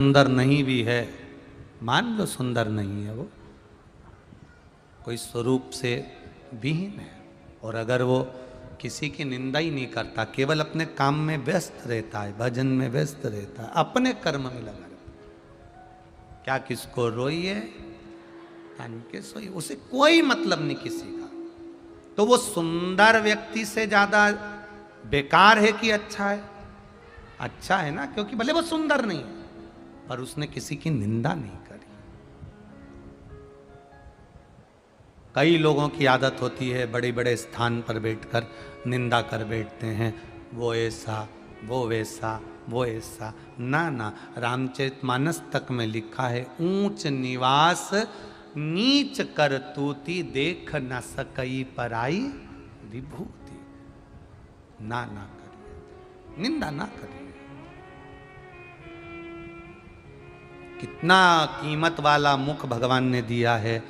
सुंदर नहीं भी है, मान लो सुंदर नहीं है, वो कोई स्वरूप से विहीन है, और अगर वो किसी की निंदा ही नहीं करता, केवल अपने काम में व्यस्त रहता है, भजन में व्यस्त रहता है, अपने कर्म में लगा रहता है, क्या किसको रोइए कान के सोइए, उसे कोई मतलब नहीं किसी का, तो वो सुंदर व्यक्ति से ज्यादा बेकार है कि अच्छा है? अच्छा है ना, क्योंकि भले वो सुंदर नहीं है पर उसने किसी की निंदा नहीं करी। कई लोगों की आदत होती है बड़े बड़े स्थान पर बैठकर निंदा कर बैठते हैं, वो ऐसा, वो वैसा, वो ऐसा। ना ना, रामचरितमानस तक में लिखा है, ऊंच निवास नीच कर तूती, देख न सकई पराई विभूति। ना ना करिए, निंदा ना करिए। कितना कीमत वाला मुख भगवान ने दिया है,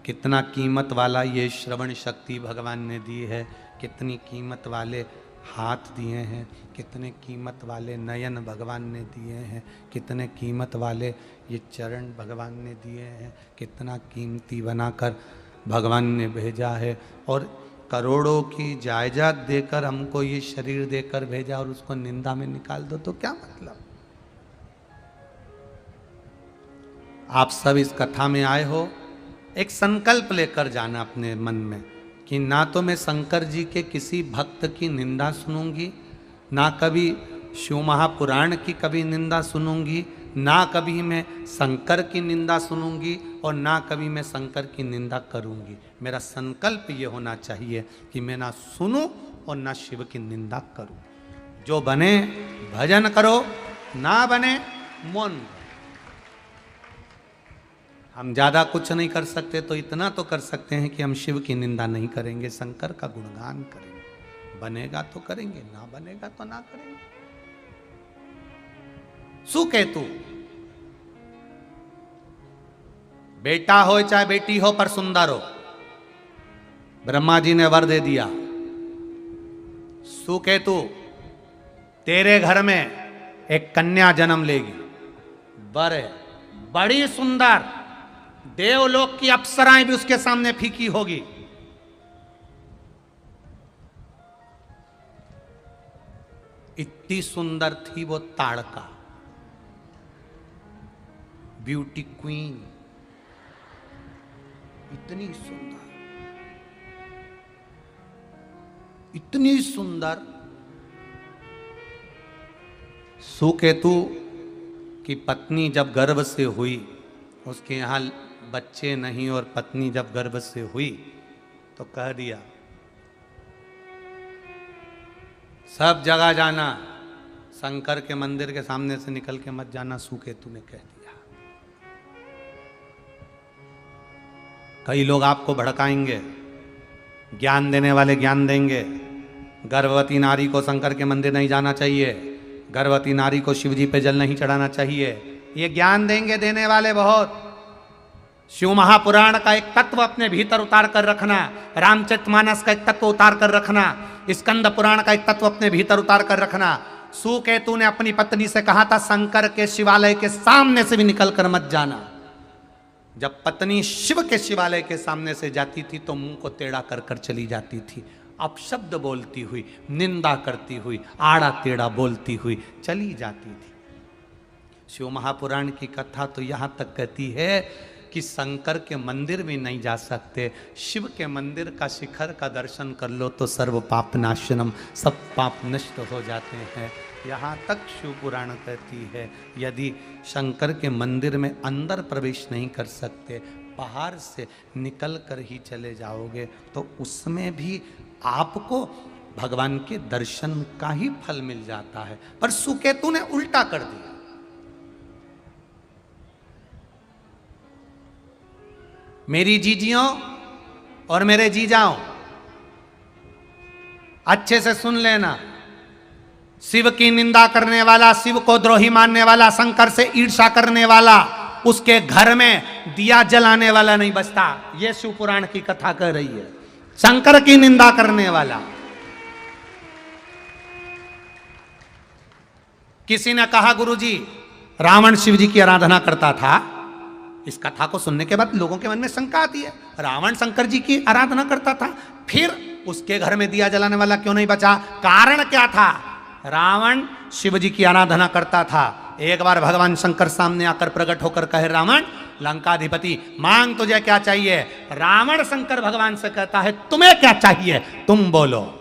कितना कीमत वाला ये श्रवण शक्ति भगवान ने दी है, कितनी कीमत वाले हाथ दिए हैं, कितने कीमत वाले नयन भगवान ने दिए हैं, कितने कीमत वाले ये चरण भगवान ने दिए हैं, कितना कीमती बनाकर भगवान ने भेजा है, और करोड़ों की जायदाद देकर हमको ये शरीर देकर भेजा और उसको निंदा में निकाल दो तो क्या मतलब? आप सब इस कथा में आए हो, एक संकल्प लेकर जाना अपने मन में कि ना तो मैं शंकर जी के किसी भक्त की निंदा सुनूंगी, ना कभी शिव महापुराण की कभी निंदा सुनूंगी, ना कभी मैं शंकर की निंदा सुनूंगी, और ना कभी मैं शंकर की निंदा करूंगी। मेरा संकल्प ये होना चाहिए कि मैं ना सुनूं और ना शिव की निंदा करूं। जो बने भजन करो, ना बने मौन। हम ज़्यादा कुछ नहीं कर सकते तो इतना तो कर सकते हैं कि हम शिव की निंदा नहीं करेंगे, शंकर का गुणगान करेंगे। बनेगा तो करेंगे, ना बनेगा तो ना करेंगे। सुकेतु बेटा हो चाहे बेटी हो पर सुंदर हो, ब्रह्मा जी ने वर दे दिया। सुकेतु तेरे घर में एक कन्या जन्म लेगी, वर है, बड़ी सुंदर, देवलोक की अप्सराएं भी उसके सामने फीकी होगी। इतनी सुंदर थी वो ताड़का, ब्यूटी क्वीन, इतनी सुंदर, इतनी सुंदर। सुकेतु की पत्नी जब गर्भ से हुई, उसके यहां बच्चे नहीं, और पत्नी जब गर्भ से हुई तो कह दिया सब जगह जाना, शंकर के मंदिर के सामने से निकल के मत जाना, सुकेतु ने कह दिया। कई लोग आपको भड़काएंगे, ज्ञान देने वाले ज्ञान देंगे, गर्भवती नारी को शंकर के मंदिर नहीं जाना चाहिए, गर्भवती नारी को शिवजी पे जल नहीं चढ़ाना चाहिए, ये ज्ञान देंगे देने वाले बहुत। शिव महापुराण का एक तत्व अपने भीतर उतार कर रखना, रामचरितमानस का एक तत्व उतार कर रखना, स्कंद पुराण का एक तत्व अपने भीतर उतार कर रखना। सुकेतु ने अपनी पत्नी से कहा था शंकर के शिवालय के सामने से भी निकल कर मत जाना। जब पत्नी शिव के शिवालय के सामने से जाती थी तो मुंह को टेढ़ा कर कर चली जाती थी, अपशब्द बोलती हुई, निंदा करती हुई, आड़ा टेढ़ा बोलती हुई चली जाती थी। शिव महापुराण की कथा तो यहां तक कहती है कि शंकर के मंदिर भी नहीं जा सकते, शिव के मंदिर का शिखर का दर्शन कर लो तो सर्व पाप नाशनम, सब पाप नष्ट हो जाते हैं। यहाँ तक शिव पुराण कहती है यदि शंकर के मंदिर में अंदर प्रवेश नहीं कर सकते, बाहर से निकल कर ही चले जाओगे तो उसमें भी आपको भगवान के दर्शन का ही फल मिल जाता है। पर सुकेतु ने उल्टा कर दिया। मेरी जीजियों और मेरे जीजाओं, अच्छे से सुन लेना, शिव की निंदा करने वाला, शिव को द्रोही मानने वाला, शंकर से ईर्ष्या करने वाला, उसके घर में दिया जलाने वाला नहीं बचता। यह शिव पुराण की कथा कह रही है। शंकर की निंदा करने वाला, किसी ने कहा गुरुजी रावण शिव जी की आराधना करता था। इस कथा को सुनने के बाद लोगों के मन में शंका आती है, रावण शंकर जी की आराधना करता था, फिर उसके घर में दिया जलाने वाला क्यों नहीं बचा? कारण क्या था? रावण शिव जी की आराधना करता था। एक बार भगवान शंकर सामने आकर प्रकट होकर कहे, रावण लंकाधिपति मांग तुझे क्या चाहिए? रावण शंकर भगवान से कहता है, तुम्हें क्या चाहिए? तुम बोलो।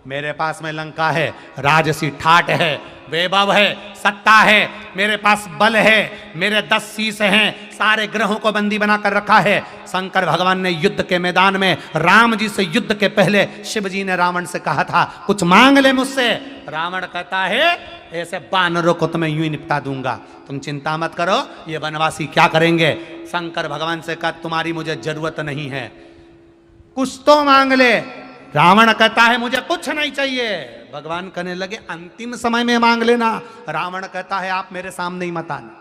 मेरे पास में लंका है, राजसी ठाट है, वैभव है, सत्ता है, मेरे पास बल है, मेरे 10 शीश हैं, सारे ग्रहों को बंदी बनाकर रखा है। शंकर भगवान ने युद्ध के मैदान में राम जी से युद्ध के पहले शिव जी ने रावण से कहा था, कुछ मांग ले मुझसे। रावण कहता है, ऐसे बानरों को तो मैं यूं ही निपटा दूंगा, तुम चिंता मत करो, ये वनवासी क्या करेंगे। शंकर भगवान से कहा, तुम्हारी मुझे जरूरत नहीं है, कुछ तो मांग ले। रावण कहता है, मुझे कुछ नहीं चाहिए। भगवान कहने लगे, अंतिम समय में मांग लेना। रावण कहता है, आप मेरे सामने ही मत आना।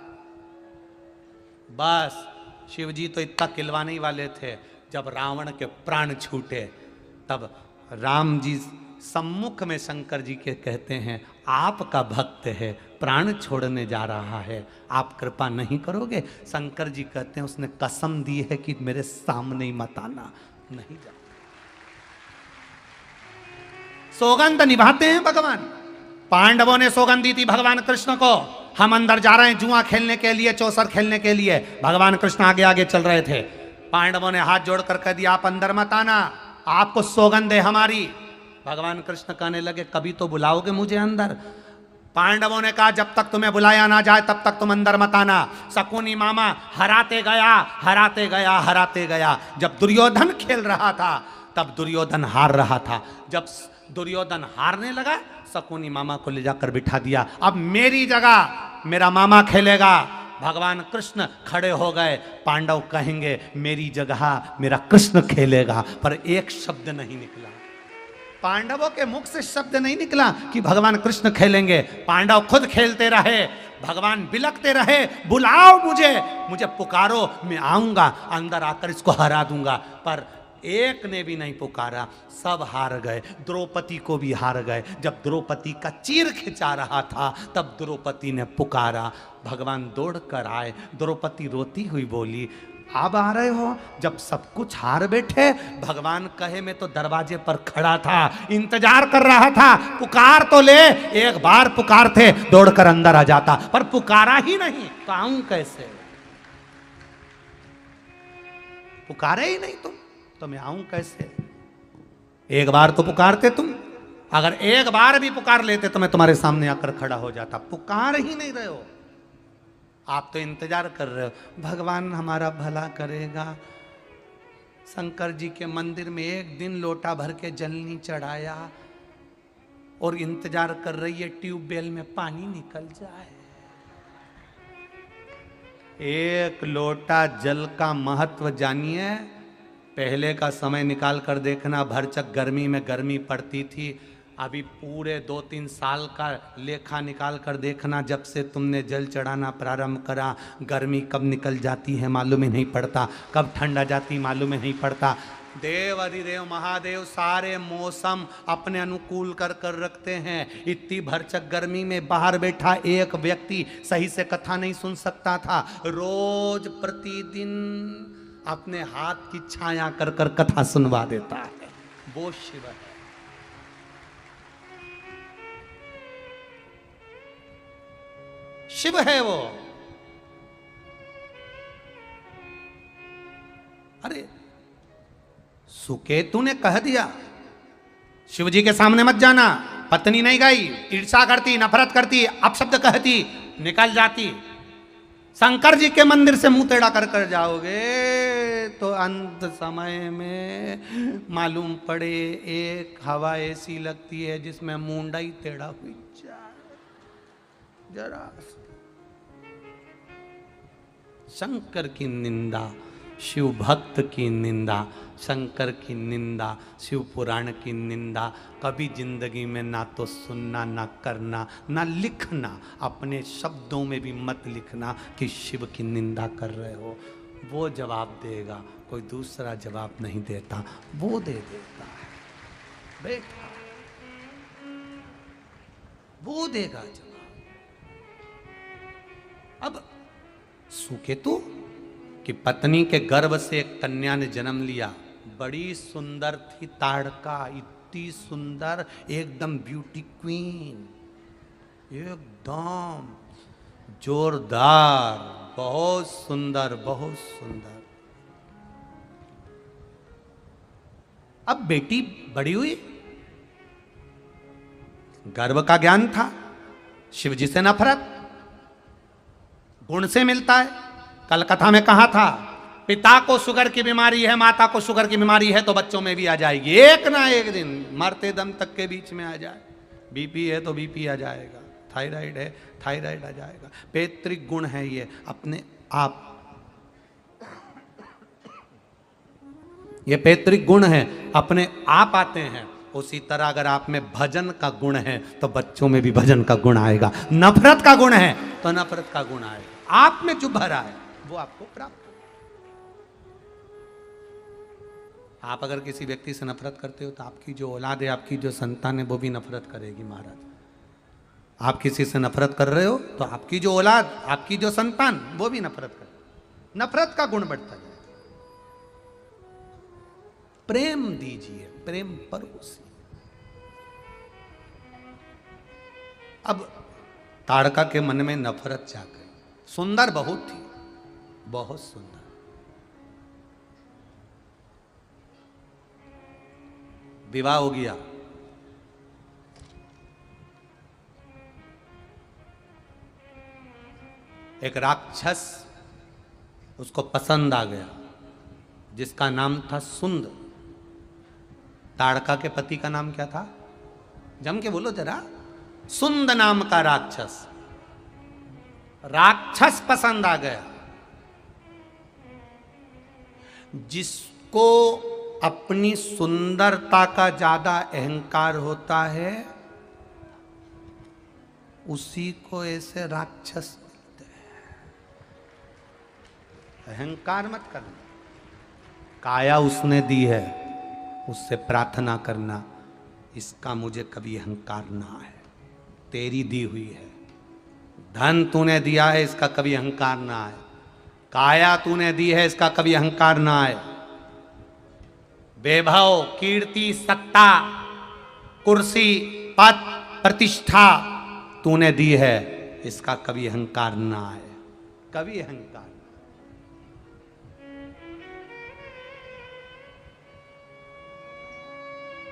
बस शिव जी तो इतना किलवाने ही वाले थे, जब रावण के प्राण छूटे तब राम जी सम्मुख में शंकर जी के कहते हैं, आपका भक्त है, प्राण छोड़ने जा रहा है, आप कृपा नहीं करोगे? शंकर जी कहते हैं, उसने कसम दी है कि मेरे सामने ही मत आना, नहीं जा। सौगंध निभाते हैं भगवान। पांडवों ने सौगंध दी थी भगवान कृष्ण को, हम अंदर जा रहे हैं जुआ खेलने के लिए, चौसर खेलने के लिए। भगवान कृष्ण आगे आगे चल रहे थे। पांडवों ने हाथ जोड़कर कह दिया, आप अंदर मत आना, आपको सौगंध है हमारी। भगवान कृष्ण कहने लगे, कभी तो बुलाओगे मुझे अंदर? पांडवों ने कहा, जब तक तुम्हें बुलाया ना जाए तब तक तुम अंदर मत आना। शकुनी मामा हराते गया, हराते गया, हराते गया। जब दुर्योधन खेल रहा था तब दुर्योधन हार रहा था। जब दुर्योधन हारने लगा, शकुनी मामा को ले जाकर बिठा दिया, अब मेरी जगह मेरा मामा खेलेगा। भगवान कृष्ण खड़े हो गए। पांडव कहेंगे, मेरी जगह मेरा कृष्ण खेलेगा, पर एक शब्द नहीं निकला। पांडवों के मुख से शब्द नहीं निकला कि भगवान कृष्ण खेलेंगे। पांडव खुद खेलते रहे, भगवान बिलखते रहे, बुलाओ मुझे, मुझे पुकारो, मैं आऊंगा, अंदर आकर इसको हरा दूंगा। पर एक ने भी नहीं पुकारा, सब हार गए। द्रौपदी को भी हार गए। जब द्रौपदी का चीर खिंचा रहा था तब द्रौपदी ने पुकारा, भगवान दौड़कर आए। द्रौपदी रोती हुई बोली, अब आ रहे हो? जब सब कुछ हार बैठे। भगवान कहे, मैं तो दरवाजे पर खड़ा था, इंतजार कर रहा था, पुकार तो ले। एक बार पुकारते दौड़कर अंदर आ जाता, पर पुकारा ही नहीं तो आऊं कैसे? पुकारे ही नहीं तुम तो मैं आऊं कैसे? एक बार तो पुकारते तुम, अगर एक बार भी पुकार लेते तो मैं तुम्हारे सामने आकर खड़ा हो जाता। पुकार ही नहीं रहे हो, आप तो इंतजार कर रहे हो भगवान हमारा भला करेगा। शंकर जी के मंदिर में एक दिन लोटा भर के जल नहीं चढ़ाया और इंतजार कर रही है ट्यूबवेल में पानी निकल जाए। एक लोटा जल का महत्व जानिए। पहले का समय निकाल कर देखना, भरचक गर्मी में गर्मी पड़ती थी। अभी पूरे 2-3 साल का लेखा निकाल कर देखना, जब से तुमने जल चढ़ाना प्रारंभ करा, गर्मी कब निकल जाती है मालूम ही नहीं पड़ता, कब ठंड आ जाती मालूम ही नहीं पड़ता। देव अधिदेव महादेव सारे मौसम अपने अनुकूल कर कर रखते हैं। इतनी भरचक गर्मी में बाहर बैठा एक व्यक्ति सही से कथा नहीं सुन सकता था, रोज प्रतिदिन अपने हाथ की छाया कर कर कथा सुनवा देता है। वो शिव है। शिव है वो। अरे सुकेतु ने कह दिया, शिव जी के सामने मत जाना। पत्नी नहीं गई, ईर्षा करती, नफरत करती, अपशब्द कहती, निकल जाती। शंकर जी के मंदिर से मुंह टेढ़ा कर कर जाओगे तो अंत समय में मालूम पड़े एक हवा ऐसी लगती है जिसमें मुंडा ही टेढ़ा हुई जाए। जरा शंकर की निंदा, शिव भक्त की निंदा, शंकर की निंदा, शिव पुराण की निंदा कभी जिंदगी में ना तो सुनना, ना करना, ना लिखना। अपने शब्दों में भी मत लिखना कि शिव की निंदा कर रहे हो। वो जवाब देगा, कोई दूसरा जवाब नहीं देता, वो दे देता है बेटा, वो देगा जवाब। सुकेतु कि पत्नी के गर्भ से एक कन्या ने जन्म लिया। बड़ी सुंदर थी ताड़का, इतनी सुंदर, एकदम ब्यूटी क्वीन, एकदम जोरदार, बहुत सुंदर, बहुत सुंदर। अब बेटी बड़ी हुई, गर्व का ज्ञान था, शिव जी से नफरत, गुण से मिलता है। कल कथा में कहा था, पिता को शुगर की बीमारी है, माता को शुगर की बीमारी है, तो बच्चों में भी आ जाएगी, एक ना एक दिन मरते दम तक के बीच में आ जाए। बीपी है तो बीपी आ जाएगा, थायराइड है थायराइड आ जाएगा। पैतृक गुण है ये, अपने आप, ये पैतृक गुण है, अपने आप आते हैं। उसी तरह अगर आप में भजन का गुण है तो बच्चों में भी भजन का गुण आएगा। नफरत का गुण है तो नफरत का गुण आएगा। आप में जो भरा है वो आपको प्राप्त हो। आप अगर किसी व्यक्ति से नफरत करते हो तो आपकी जो औलाद है, आपकी जो संतान है, वो भी नफरत करेगी महाराज। आप किसी से नफरत कर रहे हो तो आपकी जो औलाद, आपकी जो संतान, वो भी नफरत करे। नफरत का गुण बढ़ता है। प्रेम दीजिए, प्रेम परोसिए। अब ताड़का के मन में नफरत जाग गई। सुंदर बहुत थी, बहुत सुंदर। विवाह हो गया। एक राक्षस उसको पसंद आ गया, जिसका नाम था सुंद। ताड़का के पति का नाम क्या था? जम के बोलो जरा। सुंद नाम का राक्षस। राक्षस पसंद आ गया। जिसको अपनी सुंदरता का ज्यादा अहंकार होता है, उसी को ऐसे राक्षस मिलते हैं। अहंकार मत करना। काया उसने दी है, उससे प्रार्थना करना, इसका मुझे कभी अहंकार ना है। तेरी दी हुई है। धन तूने दिया है, इसका कभी अहंकार ना आए। काया तूने दी है, इसका कभी अहंकार ना आए। वैभव, कीर्ति, सत्ता, कुर्सी, पद, प्रतिष्ठा तूने दी है, इसका कभी अहंकार ना आए। कभी अहंकार।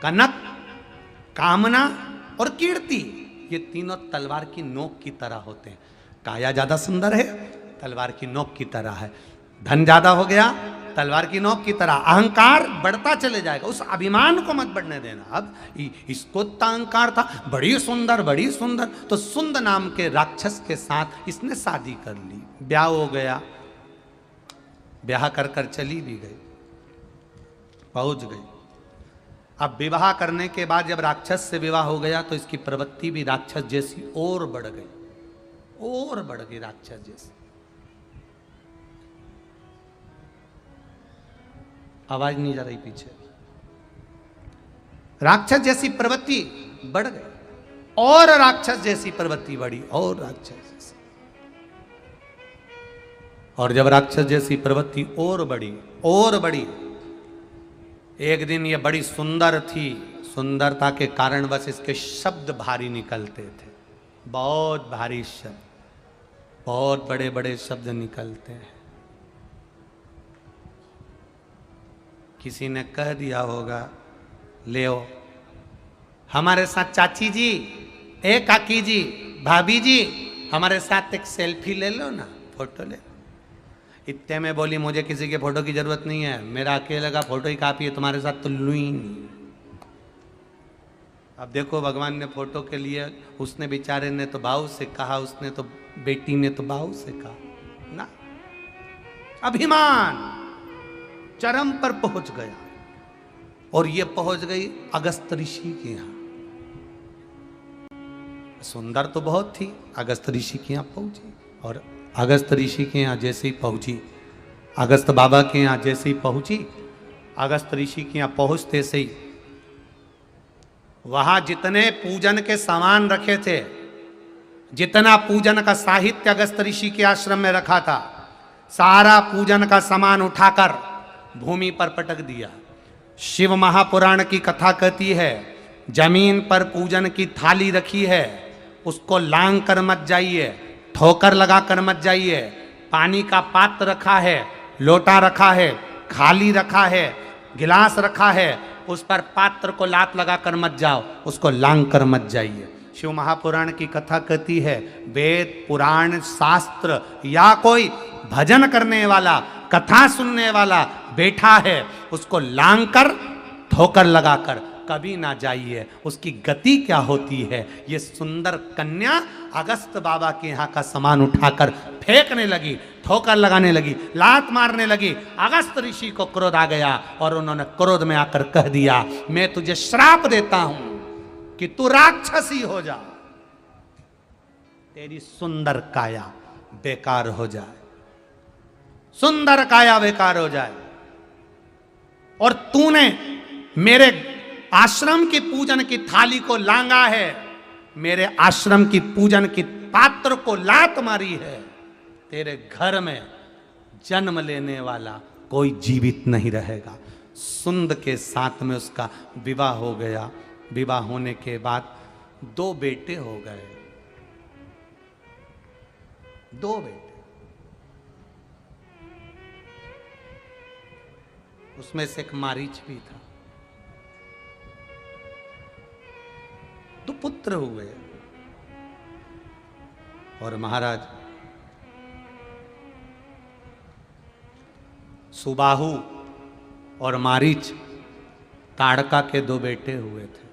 कनक, कामना और कीर्ति, ये तीनों तलवार की नोक की तरह होते हैं। काया ज्यादा सुंदर है, तलवार की नोक की तरह है। धन ज्यादा हो गया, तलवार की नोक की तरह। अहंकार बढ़ता चले जाएगा, उस अभिमान को मत बढ़ने देना। अब इसको इतना अहंकार था, बड़ी सुंदर बड़ी सुंदर, तो सुंद नाम के राक्षस के साथ इसने शादी कर ली। ब्याह हो गया। ब्याह कर कर चली भी गई, पहुंच गई। अब विवाह करने के बाद जब राक्षस से विवाह हो गया तो इसकी प्रवृत्ति भी राक्षस जैसी और बढ़ गई, और बढ़ गई राक्षस जैसी। आवाज नहीं जा रही पीछे। राक्षस जैसी प्रवृत्ति बढ़ गई, और राक्षस जैसी प्रवृत्ति बढ़ी, और राक्षस जैसी। और जब राक्षस जैसी प्रवृत्ति और बढ़ी और बढ़ी, एक दिन ये बड़ी सुंदर थी। सुंदरता के कारणवश इसके शब्द भारी निकलते थे, बहुत भारी शब्द, बहुत बड़े बड़े शब्द निकलते हैं। किसी ने कह दिया होगा, ले आओ हमारे साथ चाची जी, ए काकी जी, भाभी जी, हमारे साथ एक सेल्फी ले लो ना, फोटो ले लो। इतने में बोली, मुझे किसी के फोटो की जरूरत नहीं है, मेरा अकेले का फोटो ही काफी है, तुम्हारे साथ तो लूँ ही नहीं। अब देखो, भगवान ने फोटो के लिए, उसने बेचारे ने तो भाव से कहा, उसने तो, बेटी ने तो भाव से कहा ना। अभिमान चरम पर पहुंच गया, और ये पहुंच गई अगस्त ऋषि के यहां। सुंदर तो बहुत थी, अगस्त ऋषि के यहां पहुंची। और अगस्त ऋषि के यहाँ जैसे ही पहुंची, अगस्त बाबा के यहाँ जैसे ही पहुंची, अगस्त ऋषि के यहाँ पहुंचते से ही वहां जितने पूजन के सामान रखे थे, जितना पूजन का साहित्य अगस्त ऋषि के आश्रम में रखा था, सारा पूजन का सामान उठाकर भूमि पर पटक दिया। शिव महापुराण की कथा कहती है, जमीन पर पूजन की थाली रखी है, उसको लांग कर मत जाइए, ठोकर लगा कर मत जाइए। पानी का पात्र रखा है, लोटा रखा है, खाली रखा है, गिलास रखा है, उस पर पात्र को लात लगा कर मत जाओ, उसको लांग कर मत जाइए। शिव महापुराण की कथा कहती है, वेद पुराण शास्त्र या कोई भजन करने वाला, कथा सुनने वाला बैठा है, उसको लांग कर ठोकर लगाकर कभी ना जाइए। उसकी गति क्या होती है। ये सुंदर कन्या अगस्त बाबा के यहाँ का सामान उठाकर फेंकने लगी, ठोकर लगाने लगी, लात मारने लगी। अगस्त ऋषि को क्रोध आ गया और उन्होंने क्रोध में आकर कह दिया, मैं तुझे श्राप देता हूं कि तू राक्षसी हो जा, तेरी सुंदर काया बेकार हो जाए, सुंदर काया बेकार हो जाए। और तूने मेरे आश्रम की पूजन की थाली को लांगा है, मेरे आश्रम की पूजन की पात्र को लात मारी है, तेरे घर में जन्म लेने वाला कोई जीवित नहीं रहेगा। सुंद के साथ में उसका विवाह हो गया। विवाह होने के बाद 2 बेटे हो गए, 2 बेटे। उसमें से एक मारीच भी था। 2 पुत्र हुए। और महाराज सुबाहु और मारीच ताड़का के 2 बेटे हुए थे।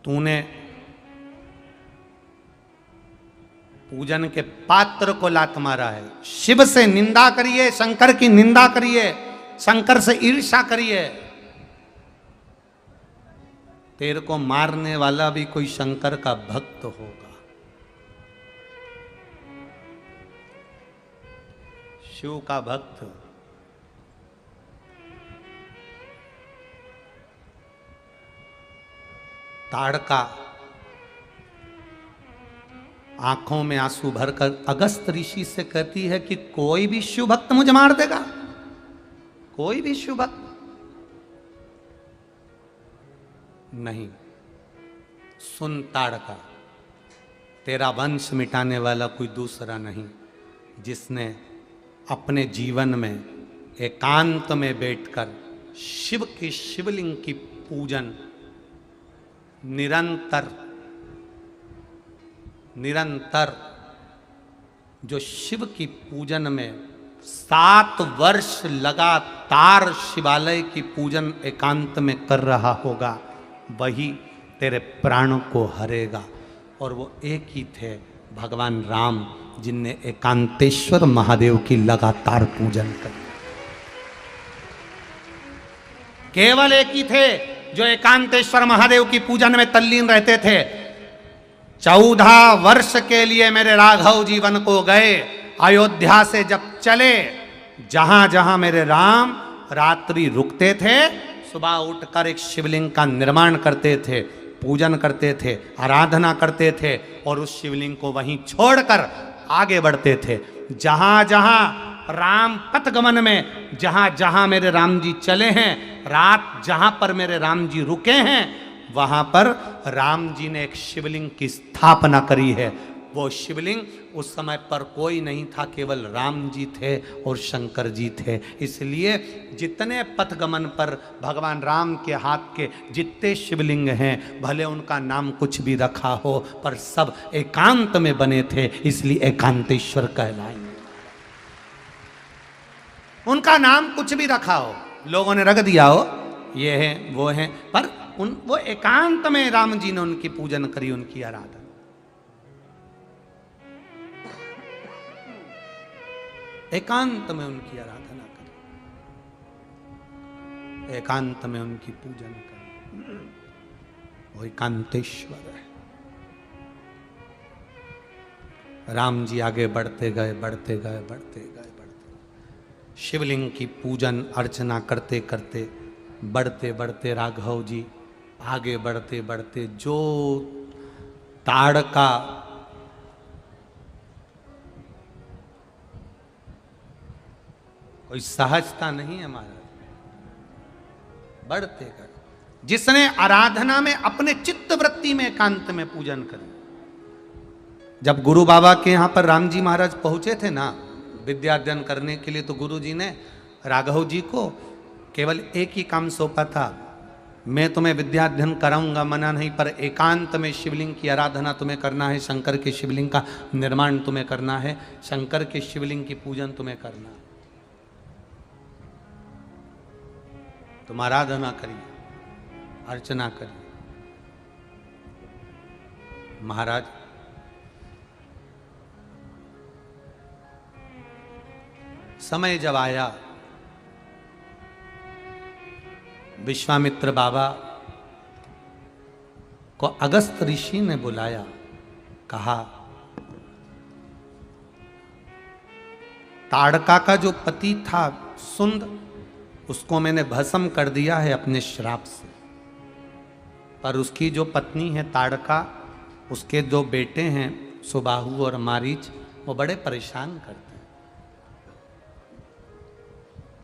तूने पूजन के पात्र को लात मारा है। शिव से निंदा करिए, शंकर की निंदा करिए, शंकर से ईर्ष्या करिए। तेरे को मारने वाला भी कोई शंकर का भक्त होगा। शिव का भक्त ताड़का आंखों में आंसू भरकर अगस्त ऋषि से कहती है कि कोई भी शिव भक्त मुझे मार देगा, कोई भी शिव भक्त नहीं। सुन ताड़का, तेरा वंश मिटाने वाला कोई दूसरा नहीं, जिसने अपने जीवन में एकांत में बैठकर शिव की शिवलिंग की पूजन निरंतर जो शिव की पूजन में 7 वर्ष लगातार शिवालय की पूजन एकांत में कर रहा होगा, वही तेरे प्राणों को हरेगा। और वो एक ही थे, भगवान राम, जिनने एकांतेश्वर महादेव की लगातार पूजन करी। केवल एक ही थे जो एकांतेश्वर महादेव की पूजन में तल्लीन रहते थे। 14 वर्ष के लिए मेरे राघव जीवन को गए। अयोध्या से जब चले, जहां जहां मेरे राम रात्रि रुकते थे, सुबह उठकर एक शिवलिंग का निर्माण करते थे, पूजन करते थे, आराधना करते थे और उस शिवलिंग को वहीं छोड़कर आगे बढ़ते थे। जहां जहां राम पथगमन में जहां जहां मेरे राम जी चले हैं, रात जहां पर मेरे राम जी रुके हैं, वहां पर राम जी ने एक शिवलिंग की स्थापना करी है। वो शिवलिंग उस समय पर कोई नहीं था, केवल राम जी थे और शंकर जी थे। इसलिए जितने पथगमन पर भगवान राम के हाथ के जितने शिवलिंग हैं, भले उनका नाम कुछ भी रखा हो, पर सब एकांत में बने थे, इसलिए एकांतेश्वर कहलाएंगे। उनका नाम कुछ भी रखा हो, लोगों ने रख दिया हो, ये है वो है, पर वो एकांत में राम जी ने उनकी पूजन करी, उनकी आराधना। एकांत में उनकी आराधना करें, एकांत में उनकी पूजन करें। वो एकांतेश्वर है। राम जी आगे बढ़ते गए, बढ़ते गए, बढ़ते गए, बढ़ते गए। शिवलिंग की पूजन अर्चना करते करते, बढ़ते बढ़ते राघव जी आगे बढ़ते बढ़ते, जो ताड़का कोई सहजता नहीं है महाराज, बढ़ते कर। जिसने आराधना में अपने चित्त वृत्ति में एकांत में पूजन करें। जब गुरु बाबा के यहाँ पर राम जी महाराज पहुंचे थे ना विद्या अध्ययन करने के लिए, तो गुरु जी ने राघव जी को केवल एक ही काम सौंपा था, मैं तुम्हें विद्या अध्ययन कराऊंगा, मना नहीं, पर एकांत में शिवलिंग की आराधना तुम्हें करना है, शंकर के शिवलिंग का निर्माण तुम्हें करना है, शंकर के शिवलिंग की पूजन तुम्हें करना है। तुम आराधना करिए, अर्चना करिए। महाराज समय जब आया, विश्वामित्र बाबा को अगस्त ऋषि ने बुलाया, कहा ताड़का का जो पति था सुंद, उसको मैंने भस्म कर दिया है अपने श्राप से, पर उसकी जो पत्नी है ताड़का, उसके दो बेटे हैं सुबाहु और मारीच, वो बड़े परेशान करते हैं।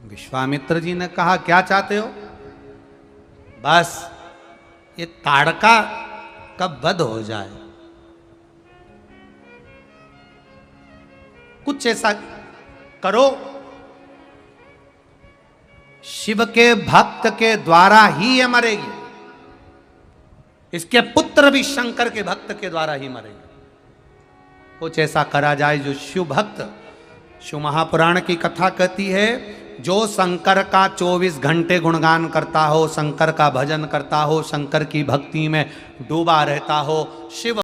विश्वामित्र जी ने कहा क्या चाहते हो? बस ये ताड़का का वध हो जाए, कुछ ऐसा करो शिव के भक्त के द्वारा ही ये मरेगी, इसके पुत्र भी शंकर के भक्त के द्वारा ही मरेंगे। कुछ ऐसा करा जाए जो शिव भक्त, शिव महापुराण की कथा कहती है, जो शंकर का 24 घंटे गुणगान करता हो, शंकर का भजन करता हो, शंकर की भक्ति में डूबा रहता हो, शिव